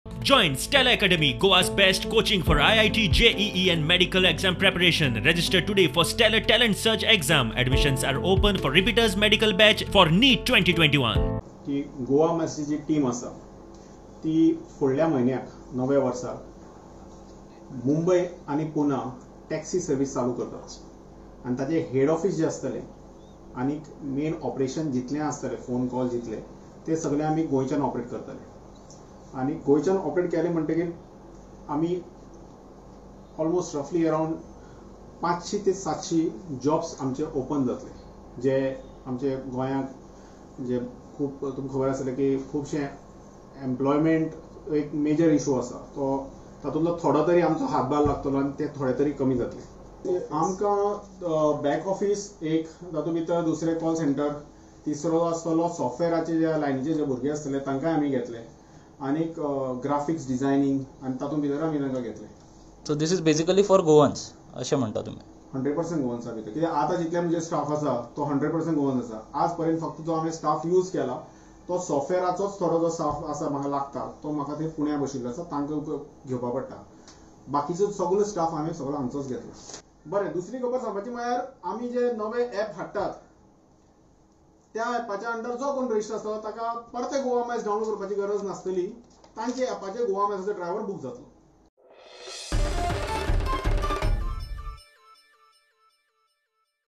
Join Stella Academy, Goa's best coaching for IIT, JEE and medical exam preparation. Register today for Stellar Talent Search exam. Admissions are open for repeaters medical batch for NEET 2021. की Goa मास्टरची team आसा ती फुडल्या म्हयन्याक नव्या वर्साक मुंबय आनी Poona taxi service चालू करतात आनी ताचे हेड ऑफिस जे आसतले आनी मेन ऑपरेशन जितलें आसतलें फोन कॉल जितले ते सगळे आमी गोंयच्यान ऑपरेट करतले आनी गोंयच्यान ऑपरेट केले म्हणटकीर आमी ऑलमोस्ट रफली अरावंड 500 ते 700 जॉब्स आमचे ओपन जातले जे आमचे गोंयांत जे खूब तुमकां खबर आसतलें की खुबशे एम्प्लॉयमेंट एक मेजर इशू आसा तो तातूंतलो थोडो तरी आमचो हातभार लागतलो आनी ते थोडे तरी कमी जातले आमकां बॅक ऑफिस एक तातूंत भितर दुसरे कॉल सेंटर तिसरो आसतलो सॉफ्टवॅराचे जे लायनीचे जे भुरगे आसतले तांकांय आमी घेतले आनीक ग्राफिक्स डिझायनिंग आनी तातूंत भितर आमी तांकां घेतले. So this is basically for Goans अशें म्हणटा तुमी. 100% गोवन्सा भितर कित्याक आतां जितले म्हणजे स्टाफ आसा तो 100% गोवन आसा. आज पर्यंत फक्त जो आमी स्टाफ यूज केला तो सॉफ्टवॅराचोच थोडो जो स्टाफ आसा म्हाका लागता तो म्हाका थंय पुण्या बशिल्लो आसा तांकां घेवपा पडटा. बाकीचो सगळो स्टाफ हांवें सगळो हांगचोच घेतला. बरें, दुसरी खबर सांगपाची म्हळ्यार आमी जे नवे ॲप हाडटात त्या ॲपाच्या अंडर जो कोण रजिस्टर आसतलो ताका परते गोवा मॅच डावनलोड करपाची गरज नासतली. तांचे ॲपाचेर गोवा मॅचचो ड्रायव्हर बूक जातलो.